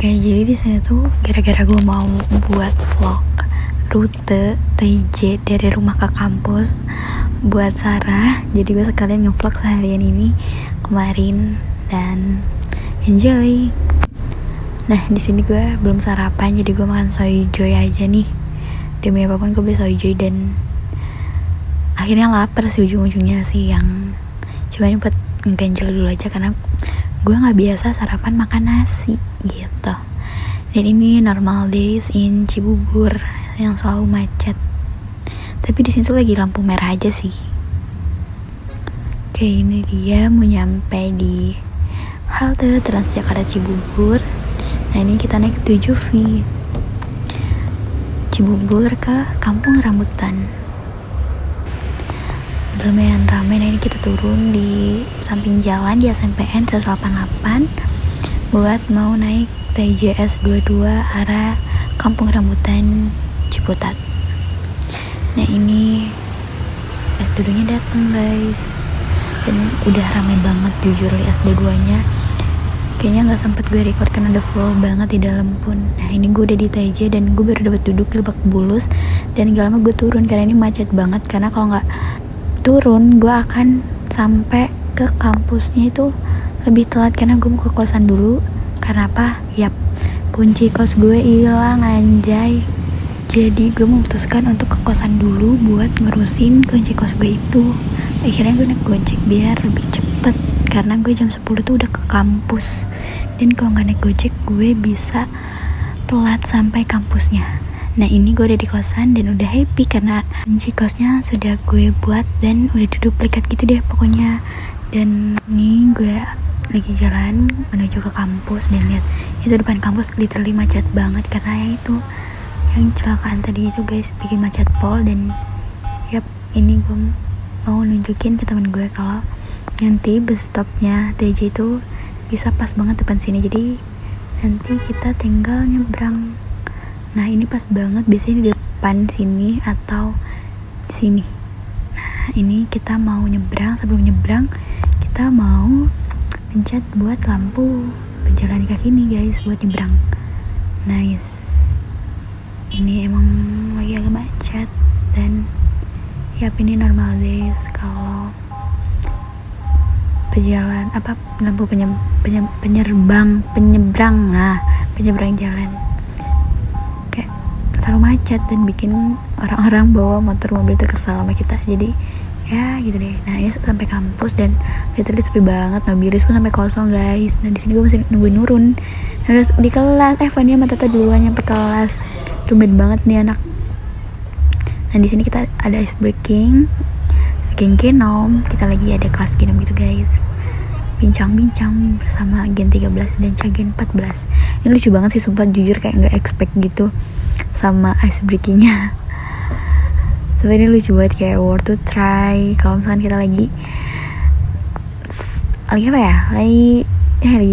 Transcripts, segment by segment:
Oke, jadi di sini tuh gara-gara gue mau buat vlog rute TJ dari rumah ke kampus buat Sarah. Jadi gue sekalian ngevlog seharian ini kemarin dan enjoy. Nah, di sini gue belum sarapan, jadi gue makan soyjoy aja nih. Demi apapun gue beli soyjoy dan akhirnya lapar sih ujung-ujungnya siang. Cuma ini buat ngeganjel dulu aja karena gue nggak biasa sarapan makan nasi gitu. Dan ini normal days in Cibubur yang selalu macet. Tapi di sini tuh lagi lampu merah aja sih. Oke, ini dia mau nyampe di halte Transjakarta Cibubur. Nah, ini kita naik 7V Cibubur ke Kampung Rambutan. Lumayan ramai. Nah, ini kita turun di samping jalan di SMPN 188 buat mau naik TJS 22 arah Kampung Rambutan Ciputat. Nah, ini S22 nya datang guys, dan udah ramai banget jujur li SD2 nya. Kayaknya gak sempet gue record karena udah full banget di dalam pun. Nah, ini gue udah di TJ dan gue baru dapat duduk di Lebak Bulus, dan gak lama gue turun karena ini macet banget. Karena kalau gak turun gue akan sampai ke kampusnya itu lebih telat karena gue mau ke kosan dulu. Karena apa? Yap, kunci kos gue hilang anjay. Jadi gue memutuskan untuk ke kosan dulu buat ngurusin kunci kos gue itu. Akhirnya gue naik Gojek biar lebih cepet karena gue jam 10 tuh udah ke kampus. Dan kalau gak naik Gojek gue bisa telat sampai kampusnya. Nah, ini gue udah di kosan dan udah happy karena kunci kosnya sudah gue buat dan udah duplikat gitu deh pokoknya. Dan ini gue lagi jalan menuju ke kampus dan lihat itu depan kampus literally macet banget karena ya itu yang kecelakaan tadi itu guys bikin macet pol. Dan yap, ini gue mau nunjukin ke temen gue kalau nanti bus stopnya TJ itu bisa pas banget depan sini, jadi nanti kita tinggal nyebrang. Nah, ini pas banget biasanya di depan sini atau di sini. Nah, ini kita mau nyebrang. Sebelum nyebrang kita mau pencet buat lampu pejalan kaki nih guys buat nyebrang. Nice. Ini emang lagi agak macet dan yap, ini normal days kalau pejalan lampu penyebrang. Nah, penyeberang jalan kayak selalu macet dan bikin orang-orang bawa motor mobil itu kesal sama kita. Jadi ya gitu deh. Nah, ini sampai kampus dan literally sepi banget. Nah, biris pun sampai kosong guys. Nah, di sini gue masih nungguin Nurun. Nah, di kelas Fania sama Tata duluan nyampe kelas. Tumben banget nih anak. Nah, di sini kita ada ice breaking genom. Kita lagi ada kelas genom gitu guys. Bincang-bincang bersama Gen 13 dan Cagen 14. Ini lucu banget sih sumpah, jujur kayak gak expect gitu sama ice breakingnya. Sebenarnya ini lucu banget, kayak worth to try kalau misalkan kita lagi apa ya, lagi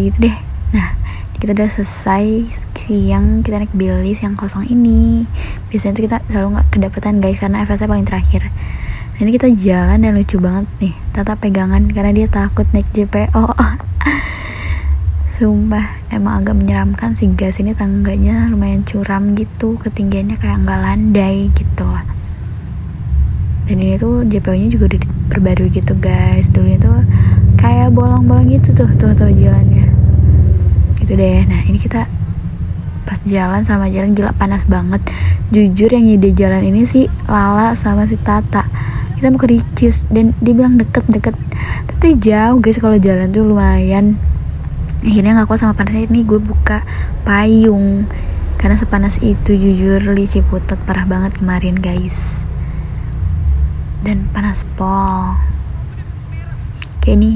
gitu deh. Nah, kita udah selesai siang, kita naik bilis yang kosong ini. Biasanya tuh kita selalu gak kedapetan guys karena FSA paling terakhir. Nah, ini kita jalan dan lucu banget nih Tata pegangan karena dia takut naik JPO. Sumpah emang agak menyeramkan sih guys, ini tangganya lumayan curam gitu, ketinggiannya kayak nggak landai gitu lah. Dan ini tuh JPO nya juga udah diperbarui gitu guys. Dulunya tuh kayak bolong-bolong gitu tuh jalannya gitu deh. Nah, ini kita pas jalan sama jalan gila panas banget. Jujur yang ngide jalan ini sih Lala sama si Tata. Kita mau ke Ricis dan dia bilang deket tapi jauh guys kalau jalan tuh lumayan. Akhirnya gak kuat sama panasnya, ini gue buka payung karena sepanas itu jujur li Ciputat parah banget kemarin guys, dan panas pol. Kayak ini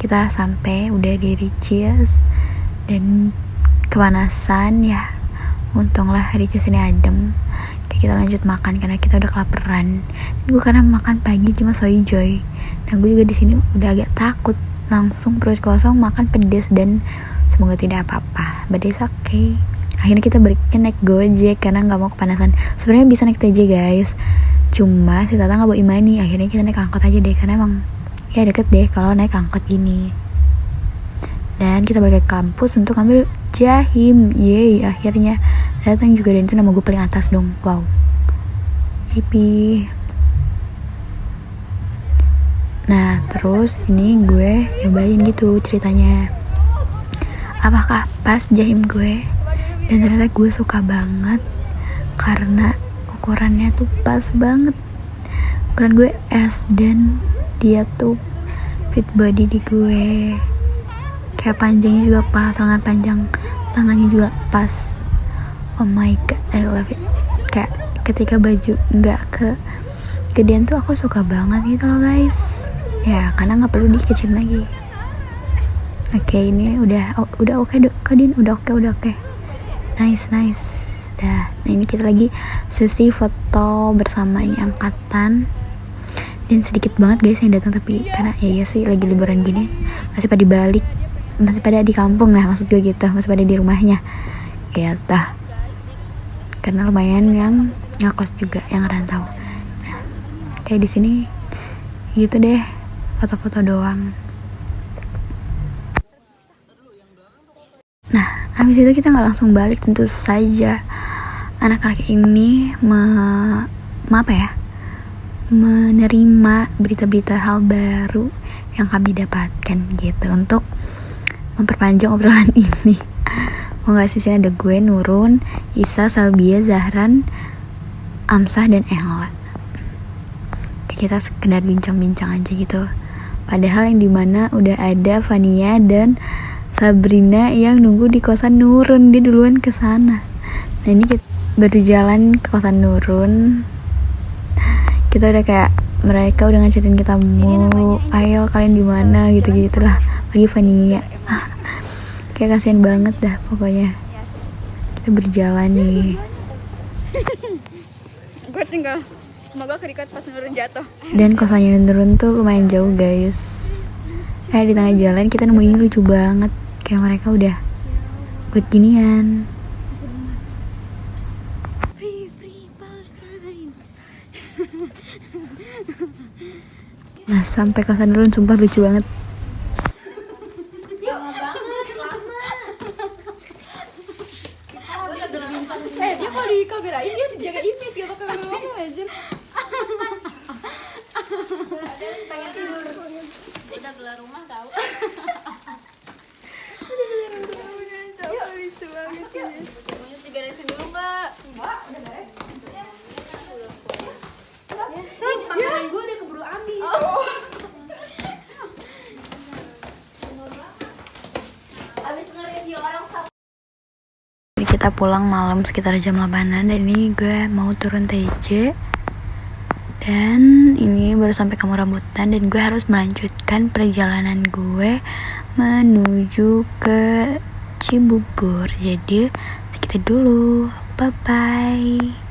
kita sampai udah di Ricis dan kepanasan ya. Untunglah Ricis ini adem. Kita lanjut makan karena kita udah kelaparan. Gue karena makan pagi cuma soyjoy. Nah, gue juga di sini udah agak takut, langsung perut kosong makan pedes dan semoga tidak apa-apa. But it's okay. Akhirnya kita baliknya naik Gojek karena nggak mau kepanasan. Sebenarnya bisa naik TJ guys, cuma si Tata nggak bawa imani. Akhirnya kita naik angkot aja deh karena emang ya deket deh kalau naik angkot ini. Dan kita balik ke kampus untuk ambil Jahim. Yeay, akhirnya datang juga, dan itu nama gue paling atas dong. Wow, hippie. Nah terus ini gue nyobain gitu ceritanya apakah pas jahim gue, dan ternyata gue suka banget karena ukurannya tuh pas banget. Ukuran gue S dan dia tuh fit body di gue, kayak panjangnya juga pas, lengan panjang, tangannya juga pas. Oh my god, I love it. Kayak ketika baju nggak kegedean tuh aku suka banget gitu loh guys. Ya karena nggak perlu dikecilin lagi. Oke, ini udah oke Kadin, udah oke. Nice. Dah. Nah ini kita lagi sesi foto bersama ini angkatan, dan sedikit banget guys yang datang, tapi karena ya sih lagi liburan gini masih pada balik, masih pada di kampung lah, maksud gue gitu, masih pada di rumahnya gitu, karena lumayan yang ngekos juga yang rantau. Nah, kayak di sini gitu deh, foto-foto doang. Nah habis itu kita nggak langsung balik, tentu saja anak-anak ini menerima berita-berita hal baru yang kami dapatkan gitu, untuk memperpanjang obrolan ini. Mau nggak sih, sini ada gue, Nurun, Isa, Salbia, Zahran, Amsah, dan Ella. Kita sekedar bincang-bincang aja gitu, padahal yang dimana udah ada Fania dan Sabrina yang nunggu di kosan Nurun, dia duluan ke sana. Nah ini kita baru jalan ke kosan Nurun, kita udah kayak, mereka udah ngacetin kita mulu, ayo kalian di mana gitu-gitulah, lagi Fania. Kayak kasihan banget dah pokoknya. Kita berjalan nih. Gue tinggal, semoga kerikat pas Nurun jatuh. Dan kosannya Nurun tuh lumayan jauh guys. Di tengah jalan kita nemuin lucu banget, kayak mereka udah buat ginian. Nah sampai kosan Nurun sumpah lucu banget. Dia kalau di kamerain dia jaga image gak bakal ngomong aja. Pengen tidur. Udah gelar rumah tahu. Udah lucu banget ini. Semuanya diberesin dulu Mbak. Mbak udah beres. Kamerain gue udah keburu habis. Abis nge-review orang Kita pulang malam sekitar jam 8-an, dan ini gue mau turun TJ, dan ini baru sampai Kampung Rambutan, dan gue harus melanjutkan perjalanan gue menuju ke Cibubur. Jadi segitu dulu, bye bye.